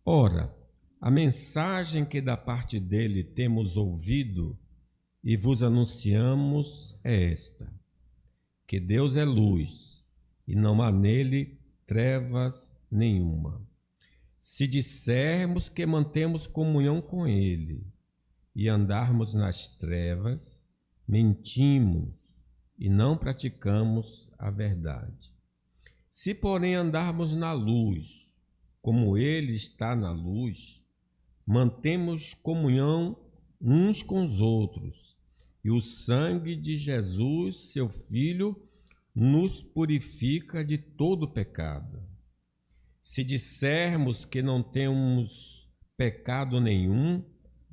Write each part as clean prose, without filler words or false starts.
Ora, a mensagem que da parte dele temos ouvido e vos anunciamos é esta: que Deus é luz e não há nele trevas nenhuma. Se dissermos que mantemos comunhão com ele e andarmos nas trevas, mentimos e não praticamos a verdade. Se, porém, andarmos na luz, como ele está na luz, mantemos comunhão uns com os outros, e o sangue de Jesus, seu Filho, nos purifica de todo pecado. Se dissermos que não temos pecado nenhum,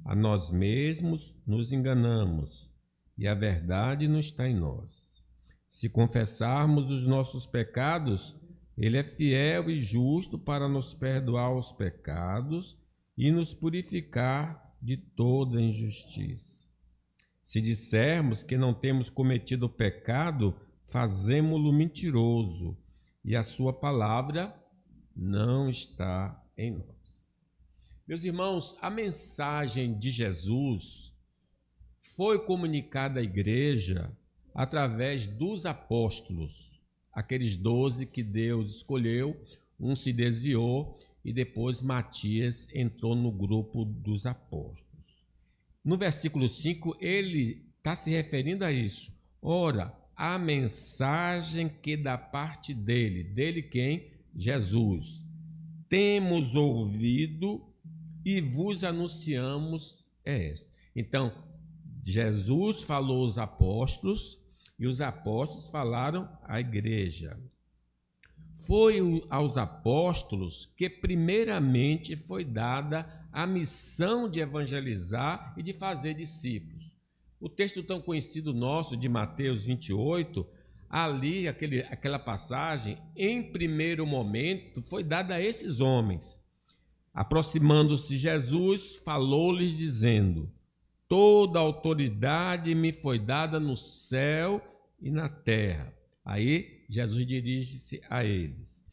a nós mesmos nos enganamos, e a verdade não está em nós. Se confessarmos os nossos pecados, ele é fiel e justo para nos perdoar os pecados e nos purificar de toda injustiça. Se dissermos que não temos cometido pecado, fazemo-lo mentiroso, e a sua palavra não está em nós. Meus irmãos, a mensagem de Jesus foi comunicada à igreja através dos apóstolos, aqueles 12 que Deus escolheu. Um se desviou e depois Matias entrou no grupo dos apóstolos. No versículo 5, ele está se referindo a isso. Ora, a mensagem que da parte dele quem? Jesus, temos ouvido e vos anunciamos é esta. Então, Jesus falou aos apóstolos e os apóstolos falaram à igreja. Foi aos apóstolos que primeiramente foi dada a missão de evangelizar e de fazer discípulos. O texto tão conhecido nosso de Mateus 28, ali aquela passagem, em primeiro momento, foi dada a esses homens. Aproximando-se Jesus, falou-lhes dizendo: toda autoridade me foi dada no céu e na terra. Aí Jesus dirige-se a eles: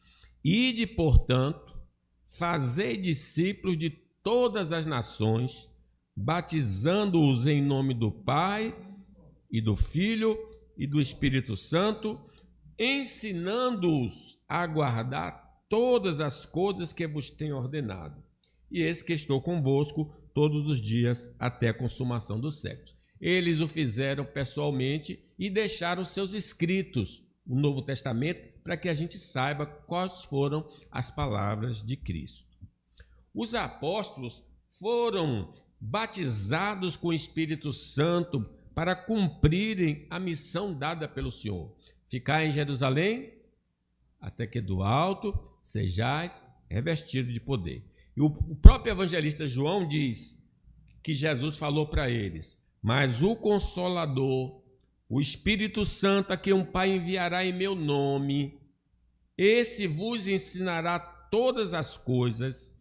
ide, portanto, fazei discípulos de todas as nações, batizando-os em nome do Pai e do Filho e do Espírito Santo, ensinando-os a guardar todas as coisas que vos tenho ordenado. E eis que estou convosco todos os dias até a consumação dos séculos. Eles o fizeram pessoalmente e deixaram seus escritos, o Novo Testamento, para que a gente saiba quais foram as palavras de Cristo. Os apóstolos foram batizados com o Espírito Santo para cumprirem a missão dada pelo Senhor: ficar em Jerusalém até que do alto sejais revestidos de poder. E o próprio evangelista João diz que Jesus falou para eles: mas o Consolador, o Espírito Santo, a quem o Pai enviará em meu nome, esse vos ensinará todas as coisas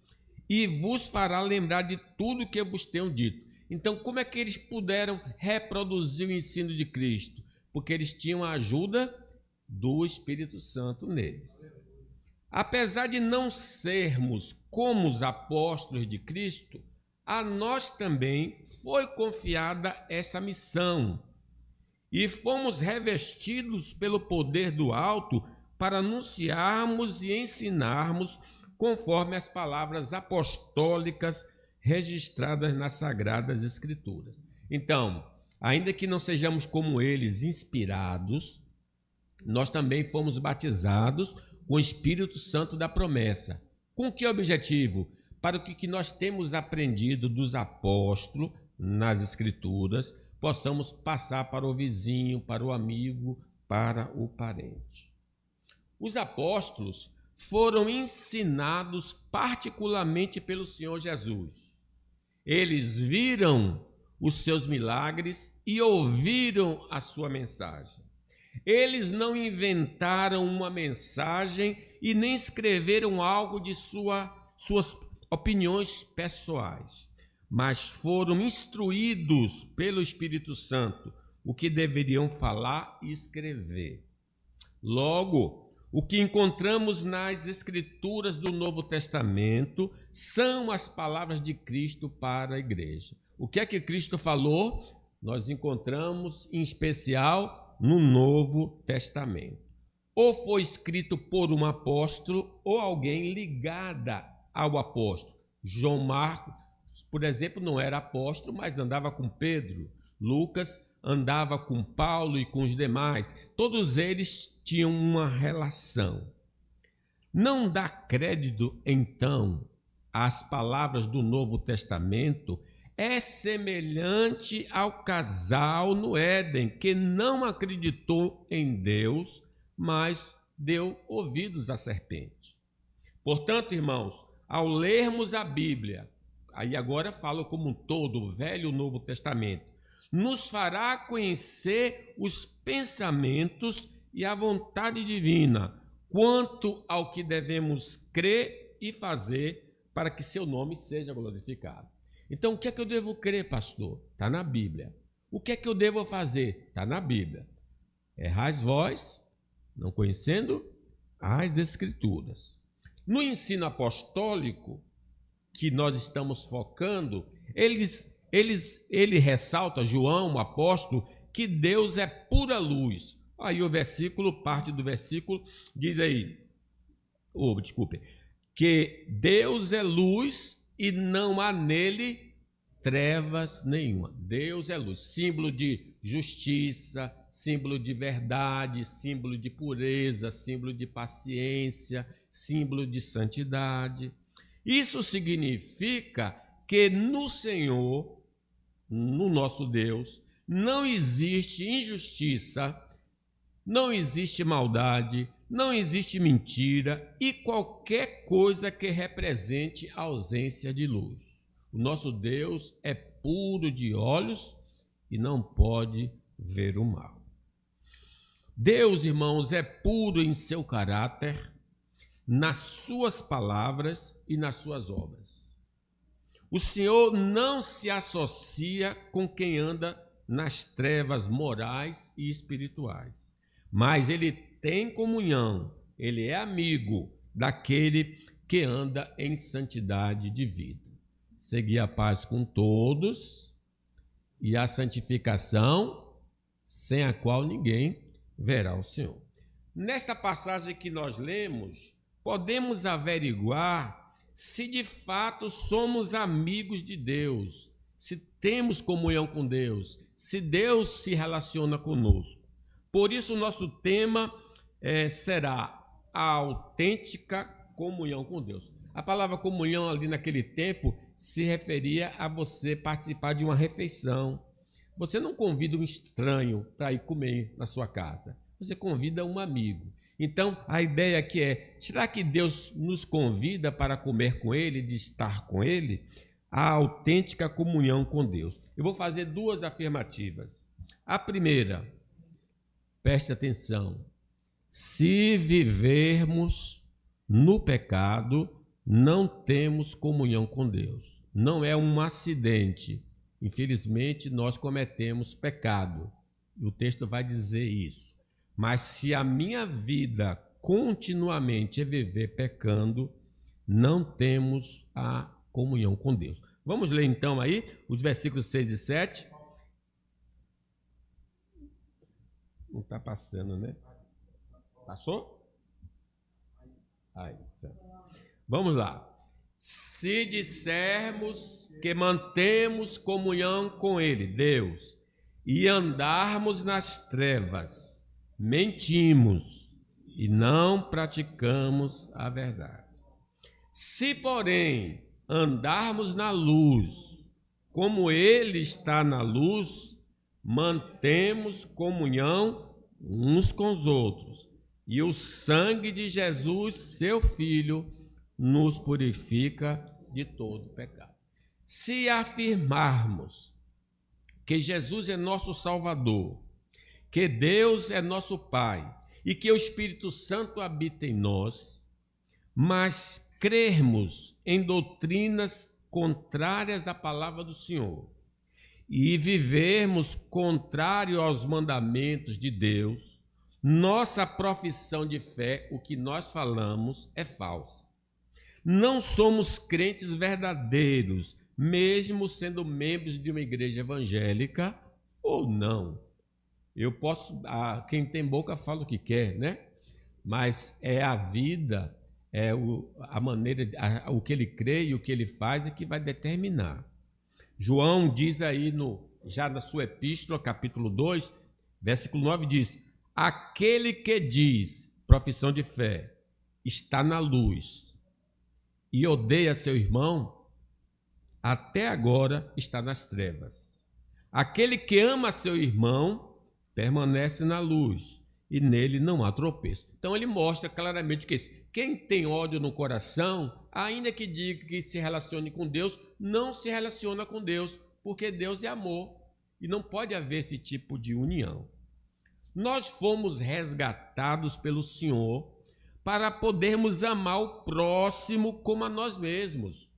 e vos fará lembrar de tudo que eu vos tenho dito. Então, como é que eles puderam reproduzir o ensino de Cristo? Porque eles tinham a ajuda do Espírito Santo neles. Apesar de não sermos como os apóstolos de Cristo, a nós também foi confiada essa missão e fomos revestidos pelo poder do alto para anunciarmos e ensinarmos conforme as palavras apostólicas registradas nas Sagradas Escrituras. Então, ainda que não sejamos como eles inspirados, nós também fomos batizados com o Espírito Santo da promessa. Com que objetivo? Para o que nós temos aprendido dos apóstolos nas Escrituras, possamos passar para o vizinho, para o amigo, para o parente. Os apóstolos foram ensinados particularmente pelo Senhor Jesus. Eles viram os seus milagres e ouviram a sua mensagem. Eles não inventaram uma mensagem e nem escreveram algo de suas opiniões pessoais, mas foram instruídos pelo Espírito Santo o que deveriam falar e escrever. Logo, O que encontramos nas Escrituras do Novo Testamento são as palavras de Cristo para a igreja. O que é que Cristo falou? Nós encontramos em especial no Novo Testamento. Ou foi escrito por um apóstolo ou alguém ligada ao apóstolo. João Marcos, por exemplo, não era apóstolo, mas andava com Pedro. Lucas andava com Paulo e com os demais. Todos eles tinham uma relação. Não dá crédito, então, às palavras do Novo Testamento é semelhante ao casal no Éden, que não acreditou em Deus, mas deu ouvidos à serpente. Portanto, irmãos, ao lermos a Bíblia, aí agora falo como um todo, o Velho e o Novo Testamento, nos fará conhecer os pensamentos e a vontade divina quanto ao que devemos crer e fazer para que seu nome seja glorificado. Então, o que é que eu devo crer, pastor? Está na Bíblia. O que é que eu devo fazer? Está na Bíblia. Errais vós, não conhecendo as Escrituras. No ensino apostólico que nós estamos focando, ele ressalta, João, o apóstolo, que Deus é pura luz. Aí o versículo, parte do versículo, diz aí, que Deus é luz e não há nele trevas nenhuma. Deus é luz, símbolo de justiça, símbolo de verdade, símbolo de pureza, símbolo de paciência, símbolo de santidade. Isso significa que no Senhor, no nosso Deus, não existe injustiça, não existe maldade, não existe mentira e qualquer coisa que represente a ausência de luz. O nosso Deus é puro de olhos e não pode ver o mal. Deus, irmãos, é puro em seu caráter, nas suas palavras e nas suas obras. O Senhor não se associa com quem anda nas trevas morais e espirituais, mas ele tem comunhão, ele é amigo daquele que anda em santidade de vida. Segui a paz com todos e a santificação, sem a qual ninguém verá o Senhor. Nesta passagem que nós lemos, podemos averiguar se de fato somos amigos de Deus, se temos comunhão com Deus, se Deus se relaciona conosco. Por isso, o nosso tema será a autêntica comunhão com Deus. A palavra comunhão ali naquele tempo se referia a você participar de uma refeição. Você não convida um estranho para ir comer na sua casa, você convida um amigo. Então, a ideia aqui é, será que Deus nos convida para comer com Ele, de estar com Ele? A autêntica comunhão com Deus. Eu vou fazer duas afirmativas. A primeira, preste atenção, se vivermos no pecado, não temos comunhão com Deus. Não é um acidente. Infelizmente, nós cometemos pecado. E o texto vai dizer isso. Mas se a minha vida continuamente é viver pecando, não temos a comunhão com Deus. Vamos ler então aí os versículos 6 e 7. Não está passando, né? Passou? Aí, vamos lá. Se dissermos que mantemos comunhão com Ele, Deus, e andarmos nas trevas, mentimos e não praticamos a verdade. Se, porém, andarmos na luz, como Ele está na luz, mantemos comunhão uns com os outros, e o sangue de Jesus, seu Filho, nos purifica de todo pecado. Se afirmarmos que Jesus é nosso Salvador, que Deus é nosso Pai e que o Espírito Santo habita em nós, mas crermos em doutrinas contrárias à palavra do Senhor e vivermos contrário aos mandamentos de Deus, nossa profissão de fé, o que nós falamos, é falsa. Não somos crentes verdadeiros, mesmo sendo membros de uma igreja evangélica ou não. Eu posso, quem tem boca fala o que quer, né? Mas é a vida, a maneira, o que ele crê e o que ele faz é que vai determinar. João diz aí, já na sua epístola, capítulo 2, versículo 9, diz: aquele que diz, profissão de fé, está na luz e odeia seu irmão, até agora está nas trevas. Aquele que ama seu irmão permanece na luz e nele não há tropeço. Então ele mostra claramente que quem tem ódio no coração, ainda que diga que se relacione com Deus, não se relaciona com Deus, porque Deus é amor e não pode haver esse tipo de união. Nós fomos resgatados pelo Senhor para podermos amar o próximo como a nós mesmos.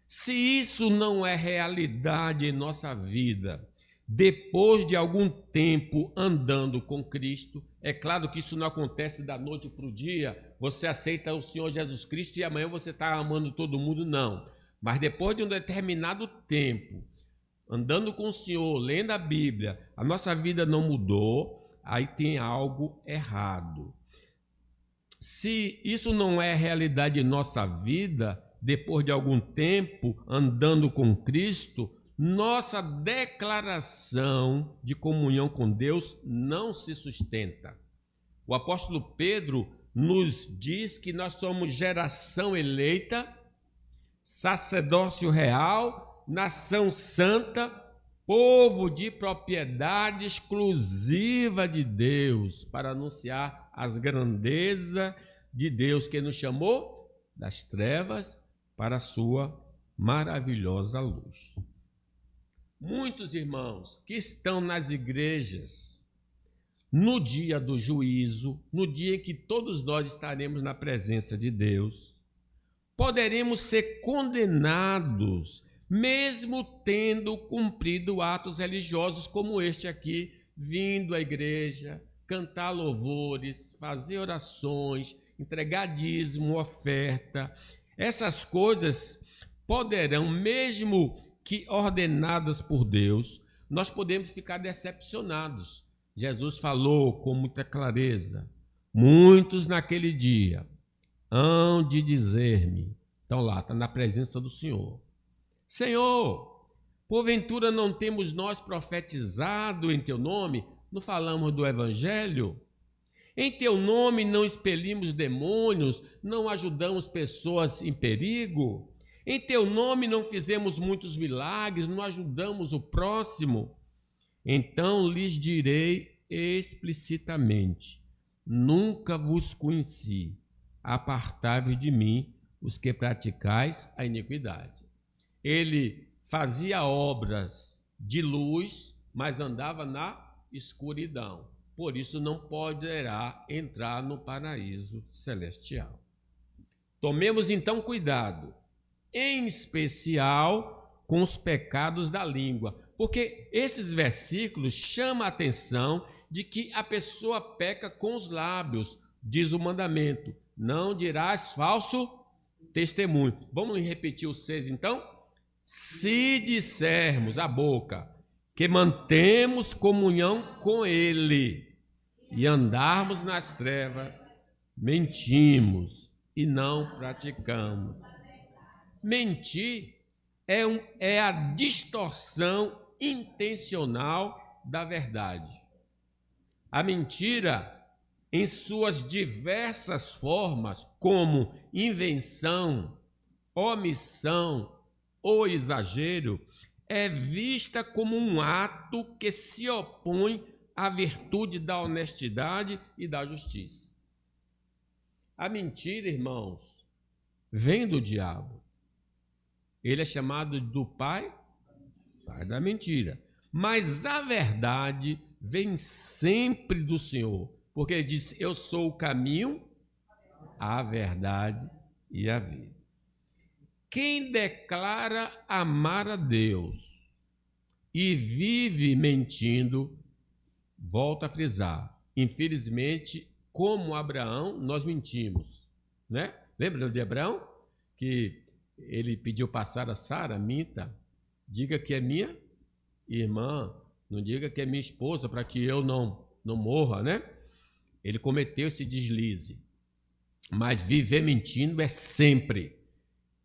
Se isso não é realidade em nossa vida, depois de algum tempo andando com Cristo, é claro que isso não acontece da noite para o dia, você aceita o Senhor Jesus Cristo e amanhã você está amando todo mundo, não. Mas depois de um determinado tempo, andando com o Senhor, lendo a Bíblia, a nossa vida não mudou, aí tem algo errado. Se isso não é realidade em nossa vida, depois de algum tempo andando com Cristo, nossa declaração de comunhão com Deus não se sustenta. O apóstolo Pedro nos diz que nós somos geração eleita, sacerdócio real, nação santa, povo de propriedade exclusiva de Deus, para anunciar as grandezas de Deus que nos chamou das trevas para a sua maravilhosa luz. Muitos irmãos que estão nas igrejas, no dia do juízo, no dia em que todos nós estaremos na presença de Deus, poderemos ser condenados, mesmo tendo cumprido atos religiosos como este aqui, vindo à igreja, cantar louvores, fazer orações, entregar dízimo, oferta. Essas coisas poderão, mesmo que ordenadas por Deus, nós podemos ficar decepcionados. Jesus falou com muita clareza: muitos naquele dia hão de dizer-me, então lá, está na presença do Senhor: Senhor, porventura não temos nós profetizado em teu nome? Não falamos do Evangelho? Em teu nome não expelimos demônios, não ajudamos pessoas em perigo? Em teu nome não fizemos muitos milagres, não ajudamos o próximo? Então lhes direi explicitamente: nunca vos conheci, apartai-vos de mim, os que praticais a iniquidade. Ele fazia obras de luz, mas andava na escuridão. Por isso não poderá entrar no paraíso celestial. Tomemos então cuidado, em especial com os pecados da língua, porque esses versículos chamam a atenção de que a pessoa peca com os lábios, diz o mandamento: não dirás falso testemunho. Vamos repetir os 6 então? Se dissermos a boca que mantemos comunhão com Ele e andarmos nas trevas, mentimos e não praticamos. Mentir é a distorção intencional da verdade. A mentira, em suas diversas formas, como invenção, omissão ou exagero, é vista como um ato que se opõe à virtude da honestidade e da justiça. A mentira, irmãos, vem do diabo. Ele é chamado do pai da mentira. Mas a verdade vem sempre do Senhor, porque ele diz: eu sou o caminho, a verdade e a vida. Quem declara amar a Deus e vive mentindo, volta a frisar, infelizmente, como Abraão, nós mentimos, né? Lembra de Abraão? Que ele pediu passar a Sara, minta, diga que é minha irmã, não diga que é minha esposa, para que eu não morra, né? Ele cometeu esse deslize. Mas viver mentindo é sempre.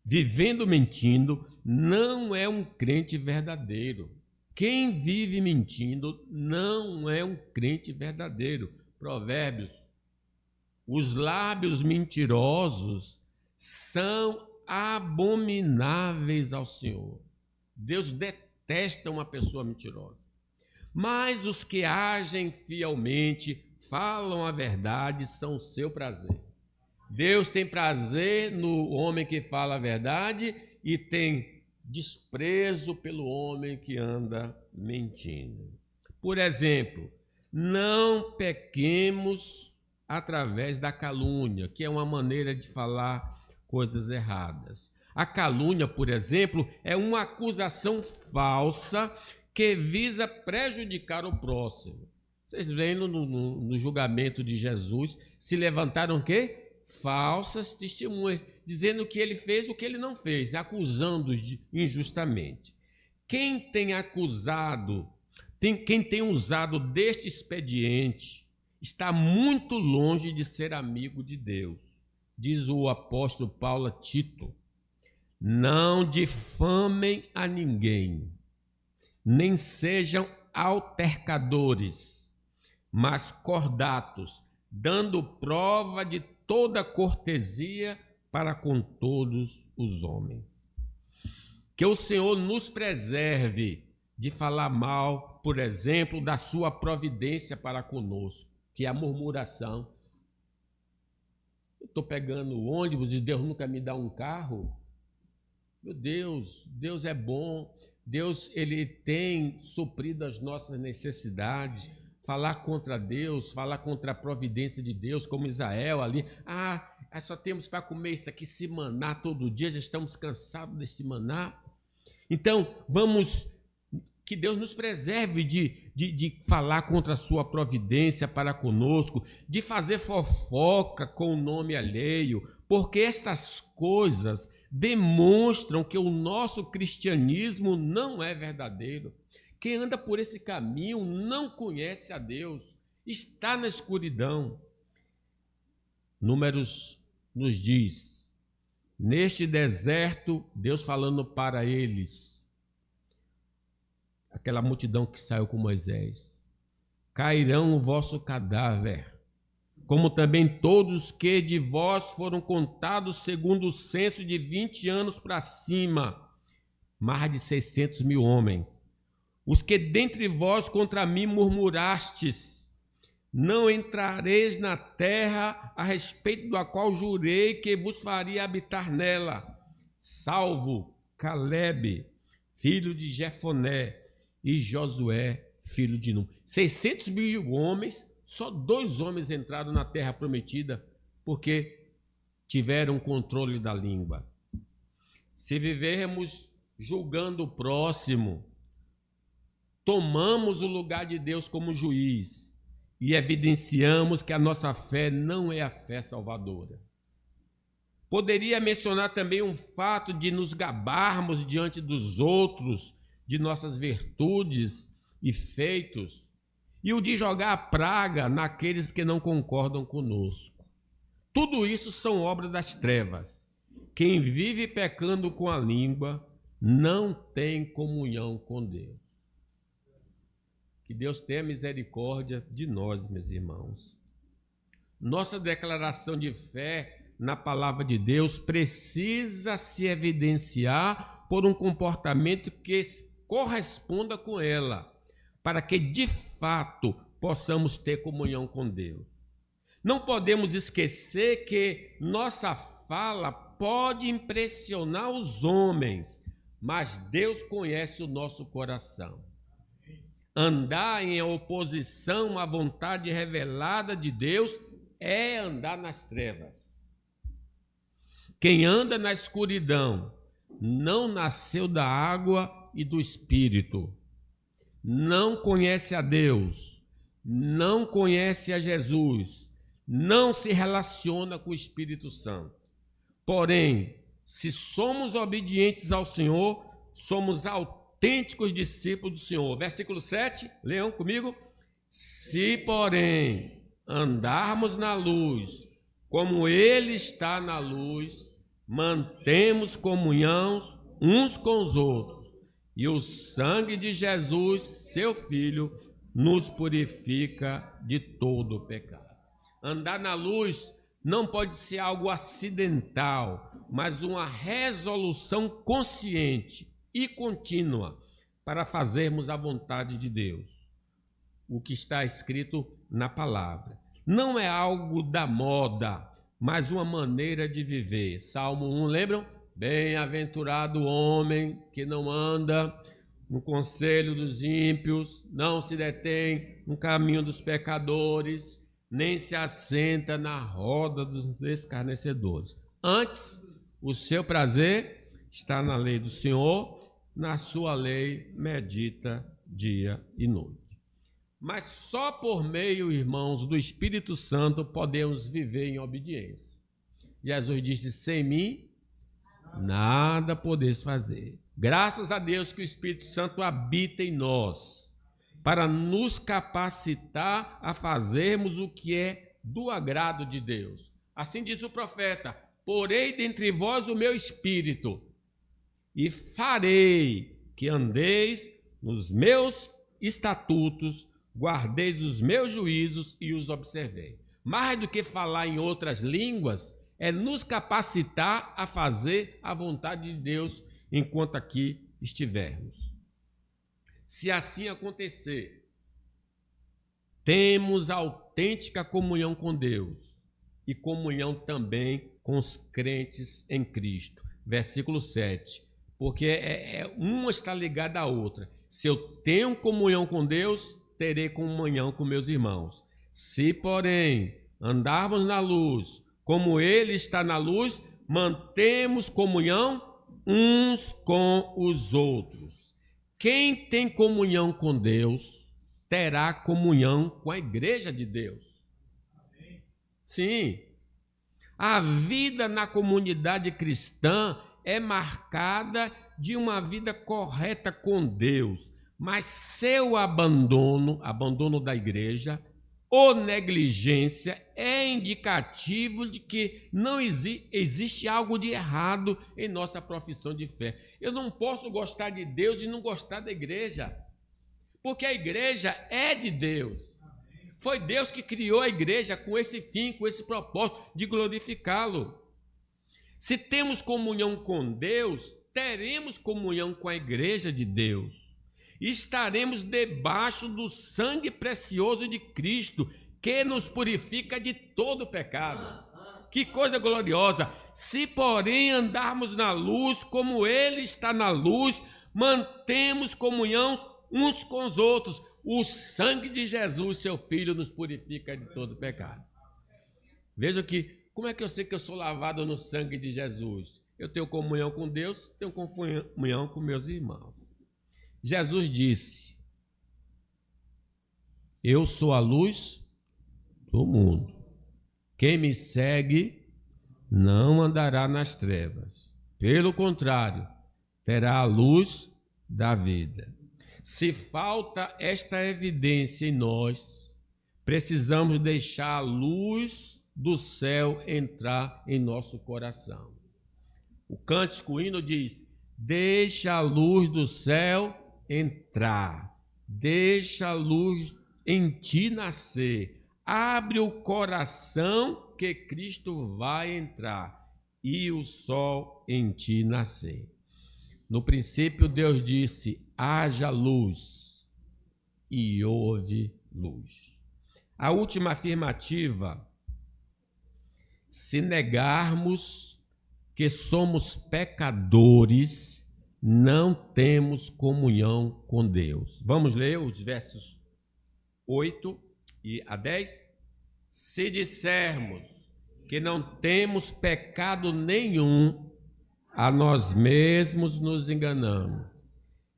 Vivendo mentindo não é um crente verdadeiro. Quem vive mentindo não é um crente verdadeiro. Provérbios. Os lábios mentirosos são abomináveis ao Senhor. Deus detesta uma pessoa mentirosa. Mas os que agem fielmente, falam a verdade, são o seu prazer. Deus tem prazer no homem que fala a verdade e tem desprezo pelo homem que anda mentindo. Por exemplo, não pequemos através da calúnia, que é uma maneira de falar coisas erradas. A calúnia, por exemplo, é uma acusação falsa que visa prejudicar o próximo. Vocês veem no julgamento de Jesus, se levantaram o quê? Falsas testemunhas, dizendo que ele fez o que ele não fez, acusando injustamente. Quem tem usado deste expediente, está muito longe de ser amigo de Deus. Diz o apóstolo Paulo a Tito: não difamem a ninguém, nem sejam altercadores, mas cordatos, dando prova de toda cortesia para com todos os homens. Que o Senhor nos preserve de falar mal, por exemplo, da sua providência para conosco, que é a murmuração. Eu estou pegando o ônibus e Deus nunca me dá um carro. Meu Deus, Deus é bom, Deus ele tem suprido as nossas necessidades. Falar contra Deus, falar contra a providência de Deus, como Israel ali. Só temos para comer isso aqui, se maná todo dia, já estamos cansados desse maná. Então, que Deus nos preserve de falar contra a sua providência para conosco, de fazer fofoca com o nome alheio, porque estas coisas demonstram que o nosso cristianismo não é verdadeiro. Quem anda por esse caminho não conhece a Deus, está na escuridão. Números nos diz, neste deserto, Deus falando para eles, aquela multidão que saiu com Moisés, cairão o vosso cadáver, como também todos que de vós foram contados segundo o censo de 20 anos para cima, mais de 600 mil homens. Os que dentre vós contra mim murmurastes, não entrareis na terra a respeito da qual jurei que vos faria habitar nela, salvo Calebe, filho de Jefoné, e Josué, filho de Num. 600 mil homens, só 2 homens entraram na terra prometida, porque tiveram controle da língua. Se vivermos julgando o próximo, tomamos o lugar de Deus como juiz e evidenciamos que a nossa fé não é a fé salvadora. Poderia mencionar também um fato de nos gabarmos diante dos outros de nossas virtudes e feitos, e o de jogar a praga naqueles que não concordam conosco. Tudo isso são obras das trevas. Quem vive pecando com a língua não tem comunhão com Deus. Que Deus tenha misericórdia de nós, meus irmãos. Nossa declaração de fé na palavra de Deus precisa se evidenciar por um comportamento que corresponda com ela, para que de fato possamos ter comunhão com Deus. Não podemos esquecer que nossa fala pode impressionar os homens, mas Deus conhece o nosso coração. Andar em oposição à vontade revelada de Deus é andar nas trevas. Quem anda na escuridão não nasceu da água e do Espírito, não conhece a Deus, não conhece a Jesus, não se relaciona com o Espírito Santo. Porém, se somos obedientes ao Senhor, somos autênticos discípulos do Senhor. Versículo 7, leiam comigo. Se, porém, andarmos na luz, como Ele está na luz, mantemos comunhão uns com os outros, e o sangue de Jesus, seu Filho, nos purifica de todo o pecado. Andar na luz não pode ser algo acidental, mas uma resolução consciente e contínua para fazermos a vontade de Deus. O que está escrito na palavra. Não é algo da moda, mas uma maneira de viver. Salmo 1, lembram? Bem-aventurado o homem que não anda no conselho dos ímpios, não se detém no caminho dos pecadores, nem se assenta na roda dos escarnecedores. Antes, o seu prazer está na lei do Senhor, na sua lei medita dia e noite. Mas só por meio, irmãos, do Espírito Santo podemos viver em obediência. Jesus disse, sem mim, nada podeis fazer. Graças a Deus que o Espírito Santo habita em nós, para nos capacitar a fazermos o que é do agrado de Deus. Assim diz o profeta, porei dentre vós o meu Espírito, e farei que andeis nos meus estatutos, guardeis os meus juízos e os observei. Mais do que falar em outras línguas, é nos capacitar a fazer a vontade de Deus enquanto aqui estivermos. Se assim acontecer, temos autêntica comunhão com Deus e comunhão também com os crentes em Cristo. Versículo 7. Porque uma está ligada à outra. Se eu tenho comunhão com Deus, terei comunhão com meus irmãos. Se, porém, andarmos na luz, como Ele está na luz, mantemos comunhão uns com os outros. Quem tem comunhão com Deus, terá comunhão com a igreja de Deus. Sim, a vida na comunidade cristã é marcada de uma vida correta com Deus, mas seu abandono da igreja ou negligência é indicativo de que não existe algo de errado em nossa profissão de fé. Eu não posso gostar de Deus e não gostar da igreja, porque a igreja é de Deus. Foi Deus que criou a igreja com esse fim, com esse propósito de glorificá-lo. Se temos comunhão com Deus, teremos comunhão com a igreja de Deus. E estaremos debaixo do sangue precioso de Cristo, que nos purifica de todo pecado. Que coisa gloriosa! Se, porém, andarmos na luz, como Ele está na luz, mantemos comunhão uns com os outros. O sangue de Jesus, seu Filho, nos purifica de todo pecado. Veja que, como é que eu sei que eu sou lavado no sangue de Jesus? Eu tenho comunhão com Deus, tenho comunhão com meus irmãos. Jesus disse, eu sou a luz do mundo. Quem me segue não andará nas trevas. Pelo contrário, terá a luz da vida. Se falta esta evidência em nós, precisamos deixar a luz do céu entrar em nosso coração. O cântico, o hino diz, deixa a luz do céu entrar, deixa a luz em ti nascer, abre o coração que Cristo vai entrar e o sol em ti nascer. No princípio Deus disse, haja luz e houve luz. A última afirmativa, se negarmos que somos pecadores, não temos comunhão com Deus. Vamos ler os versos 8 a 10? Se dissermos que não temos pecado nenhum, a nós mesmos nos enganamos,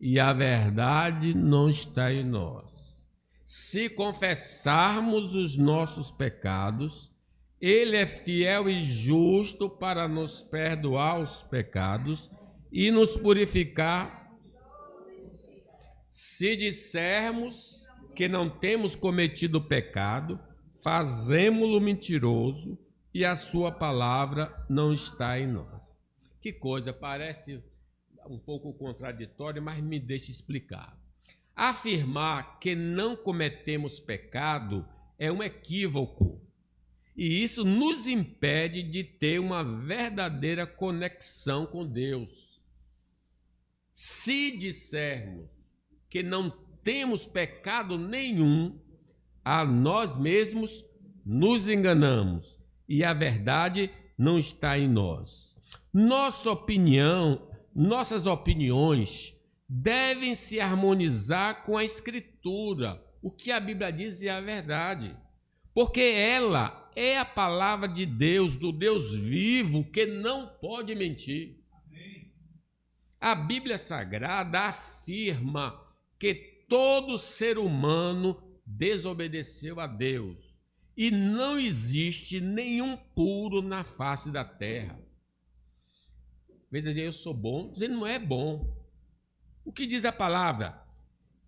e a verdade não está em nós. se confessarmos os nossos pecados, Ele é fiel e justo para nos perdoar os pecados e nos purificar. Se dissermos que não temos cometido pecado, fazemo-lo mentiroso e a sua palavra não está em nós. Que coisa, parece um pouco contraditório, mas me deixe explicar. Afirmar que não cometemos pecado é um equívoco, e isso nos impede de ter uma verdadeira conexão com Deus. Se dissermos que não temos pecado nenhum, a nós mesmos nos enganamos e a verdade não está em nós. Nossas opiniões devem se harmonizar com a Escritura. O que a Bíblia diz é a verdade, porque ela é a palavra de Deus, do Deus vivo, que não pode mentir. A Bíblia Sagrada afirma que todo ser humano desobedeceu a Deus e não existe nenhum puro na face da terra. Às vezes eu sou bom, dizendo não é bom. O que diz a palavra?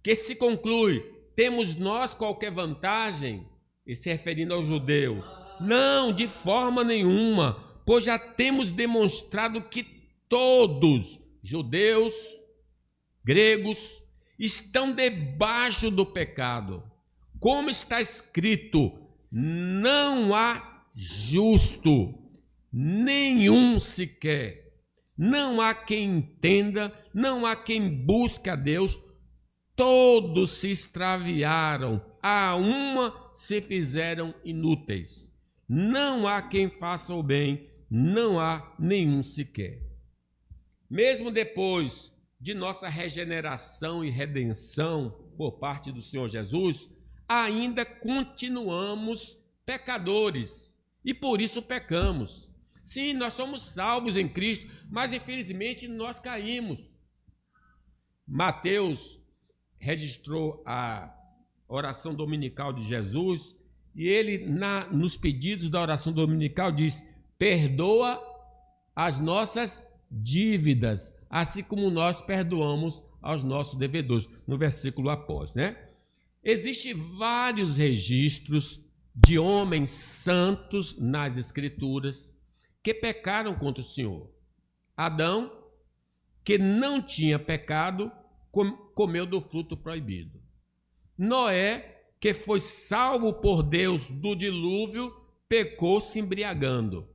Que se conclui, temos nós qualquer vantagem? E se referindo aos judeus. Não, de forma nenhuma, pois já temos demonstrado que todos, judeus, gregos, estão debaixo do pecado. Como está escrito, não há justo, nenhum sequer. Não há quem entenda, não há quem busque a Deus. Todos se extraviaram, a uma se fizeram inúteis. Não há quem faça o bem, não há nenhum sequer. Mesmo depois de nossa regeneração e redenção por parte do Senhor Jesus, ainda continuamos pecadores e por isso pecamos. Sim, nós somos salvos em Cristo, mas infelizmente nós caímos. Mateus registrou a oração dominical de Jesus e ele, nos pedidos da oração dominical, diz: perdoa as nossas dívidas, assim como nós perdoamos aos nossos devedores, no versículo após, né? Existem vários registros de homens santos nas Escrituras que pecaram contra o Senhor. Adão, que não tinha pecado, comeu do fruto proibido. Noé, que foi salvo por Deus do dilúvio, pecou se embriagando.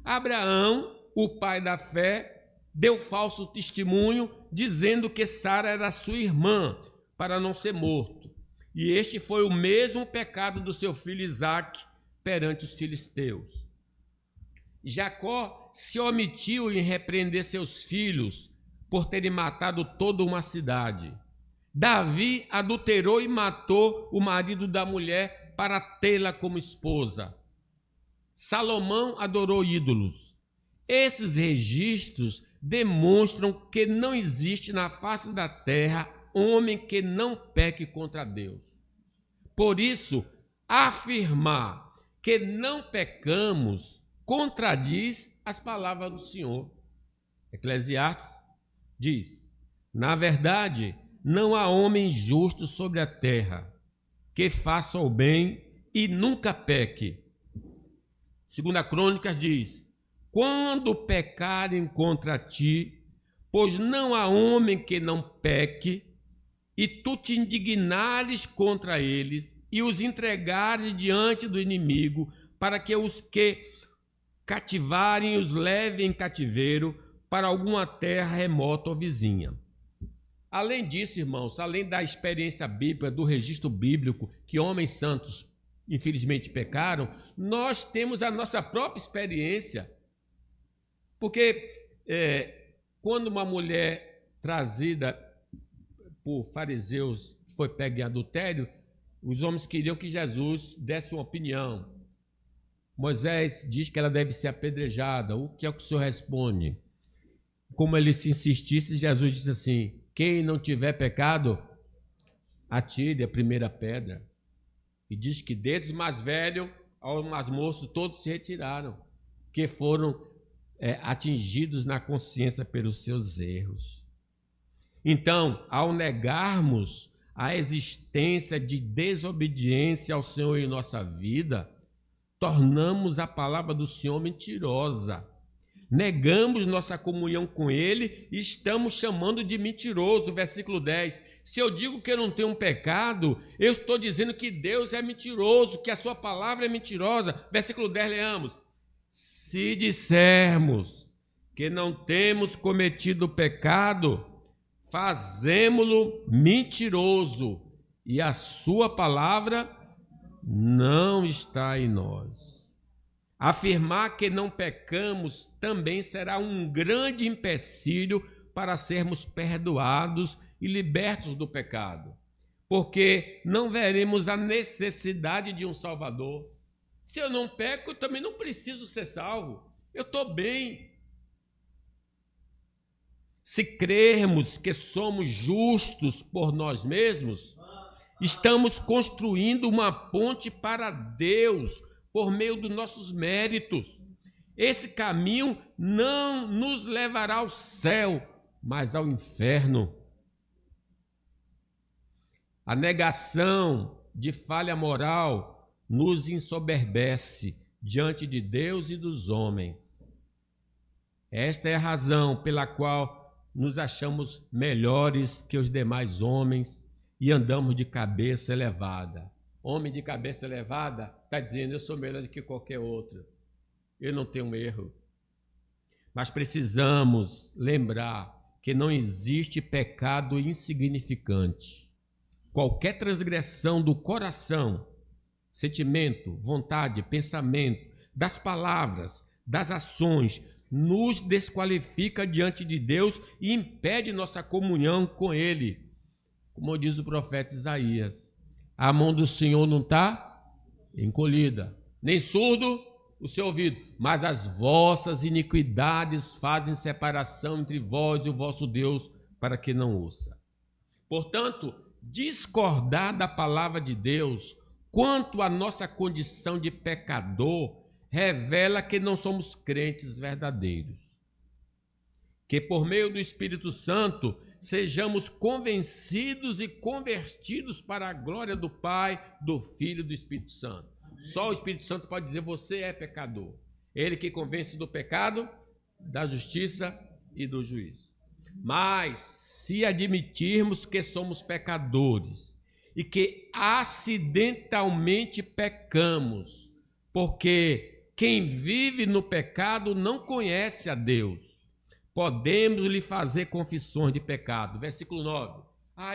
Abraão, o pai da fé, deu falso testemunho, dizendo que Sara era sua irmã, para não ser morto. E este foi o mesmo pecado do seu filho Isaque perante os filisteus. Jacó se omitiu em repreender seus filhos por terem matado toda uma cidade. Davi adulterou e matou o marido da mulher para tê-la como esposa. Salomão adorou ídolos. Esses registros demonstram que não existe na face da terra homem que não peque contra Deus. Por isso, afirmar que não pecamos contradiz as palavras do Senhor. Eclesiastes diz: na verdade, não há homem justo sobre a terra que faça o bem e nunca peque. Segunda Crônicas diz: quando pecarem contra ti, pois não há homem que não peque, e tu te indignares contra eles e os entregares diante do inimigo, para que os que cativarem os levem em cativeiro para alguma terra remota ou vizinha. Além disso, irmãos, além da experiência bíblica, do registro bíblico, que homens santos infelizmente pecaram, nós temos a nossa própria experiência. Porque quando uma mulher trazida por fariseus foi pega em adultério, os homens queriam que Jesus desse uma opinião. Moisés diz que ela deve ser apedrejada. O que é que o Senhor responde? Como ele se insistisse, Jesus disse assim: quem não tiver pecado, atire a primeira pedra. E diz que desde os mais velhos aos mais moços, todos se retiraram, que foram atingidos na consciência pelos seus erros. Então, ao negarmos a existência de desobediência ao Senhor em nossa vida, tornamos a palavra do Senhor mentirosa. Negamos nossa comunhão com Ele e estamos chamando de mentiroso. Versículo 10. Se eu digo que eu não tenho um pecado, eu estou dizendo que Deus é mentiroso, que a sua palavra é mentirosa. Versículo 10, leamos. Se dissermos que não temos cometido pecado, fazemo-lo mentiroso e a sua palavra não está em nós. Afirmar que não pecamos também será um grande empecilho para sermos perdoados e libertos do pecado, porque não veremos a necessidade de um Salvador. Se eu não peco, eu também não preciso ser salvo. Eu estou bem. Se crermos que somos justos por nós mesmos, estamos construindo uma ponte para Deus por meio dos nossos méritos. Esse caminho não nos levará ao céu, mas ao inferno. A negação de falha moral nos ensoberbece diante de Deus e dos homens. Esta é a razão pela qual nos achamos melhores que os demais homens e andamos de cabeça elevada. Homem de cabeça elevada está dizendo, eu sou melhor do que qualquer outro. Eu não tenho erro. Mas precisamos lembrar que não existe pecado insignificante. Qualquer transgressão do coração, sentimento, vontade, pensamento, das palavras, das ações, nos desqualifica diante de Deus e impede nossa comunhão com Ele. Como diz o profeta Isaías, a mão do Senhor não está encolhida, nem surdo o seu ouvido, mas as vossas iniquidades fazem separação entre vós e o vosso Deus, para que não ouça. Portanto, discordar da palavra de Deus quanto à nossa condição de pecador revela que não somos crentes verdadeiros. Que por meio do Espírito Santo sejamos convencidos e convertidos para a glória do Pai, do Filho e do Espírito Santo. Só o Espírito Santo pode dizer, você é pecador. Ele que convence do pecado, da justiça e do juízo. Mas, se admitirmos que somos pecadores e que acidentalmente pecamos, porque quem vive no pecado não conhece a Deus, podemos lhe fazer confissões de pecado. Versículo 9.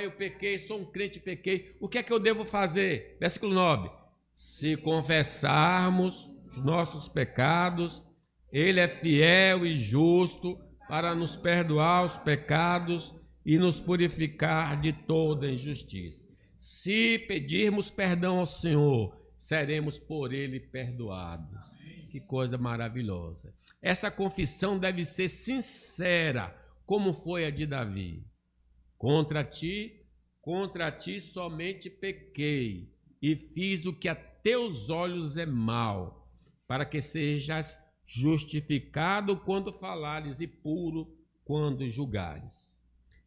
Eu pequei, sou um crente, pequei. O que é que eu devo fazer? Versículo 9. Se confessarmos os nossos pecados, Ele é fiel e justo para nos perdoar os pecados e nos purificar de toda injustiça. Se pedirmos perdão ao Senhor, seremos por Ele perdoados. Que coisa maravilhosa. Essa confissão deve ser sincera, como foi a de Davi. Contra ti somente pequei e fiz o que a teus olhos é mal, para que sejas justificado quando falares e puro quando julgares.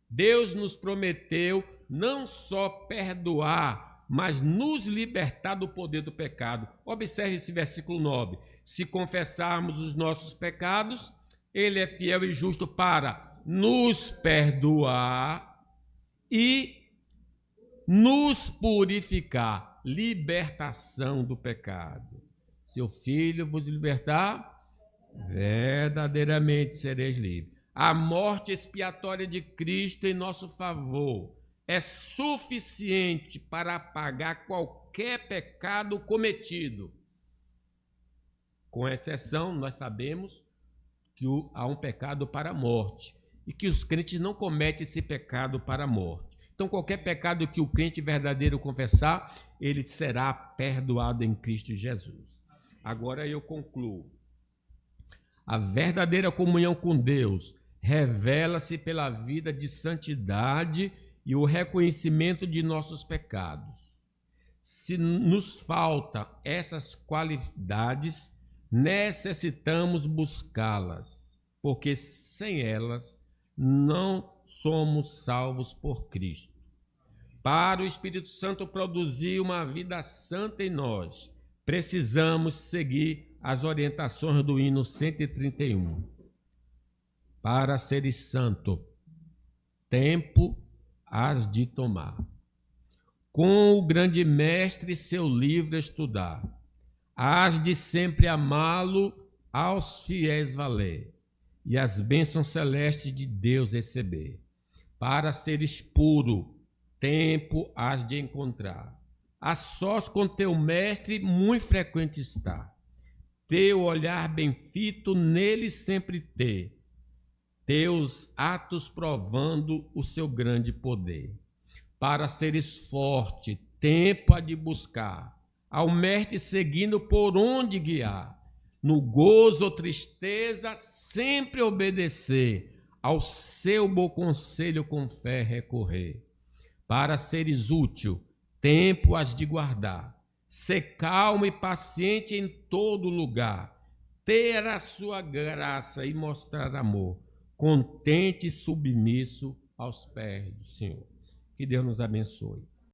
Deus nos prometeu não só perdoar, mas nos libertar do poder do pecado. Observe esse versículo 9. Se confessarmos os nossos pecados, Ele é fiel e justo para nos perdoar e nos purificar. Libertação do pecado. Se o Filho vos libertar, verdadeiramente sereis livres. A morte expiatória de Cristo em nosso favor é suficiente para apagar qualquer pecado cometido. Com exceção, nós sabemos que há um pecado para a morte e que os crentes não cometem esse pecado para a morte. Então, qualquer pecado que o crente verdadeiro confessar, ele será perdoado em Cristo Jesus. Agora eu concluo. A verdadeira comunhão com Deus revela-se pela vida de santidade e o reconhecimento de nossos pecados. Se nos faltam essas qualidades, necessitamos buscá-las, porque sem elas não somos salvos por Cristo. Para o Espírito Santo produzir uma vida santa em nós, precisamos seguir as orientações do hino 131. Para seres santo, tempo has de tomar. Com o grande mestre seu livro estudar, hás de sempre amá-lo, aos fiéis valer, e as bênçãos celestes de Deus receber. Para seres puro, tempo hás de encontrar. A sós com teu mestre muito frequente está. Teu olhar bem fito nele sempre ter. Teus atos provando o seu grande poder. Para seres forte, tempo há de buscar. Ao mestre seguindo por onde guiar. No gozo ou tristeza sempre obedecer. Ao seu bom conselho com fé recorrer. Para seres útil, tempo has de guardar, ser calmo e paciente em todo lugar, ter a sua graça e mostrar amor, contente e submisso aos pés do Senhor. Que Deus nos abençoe.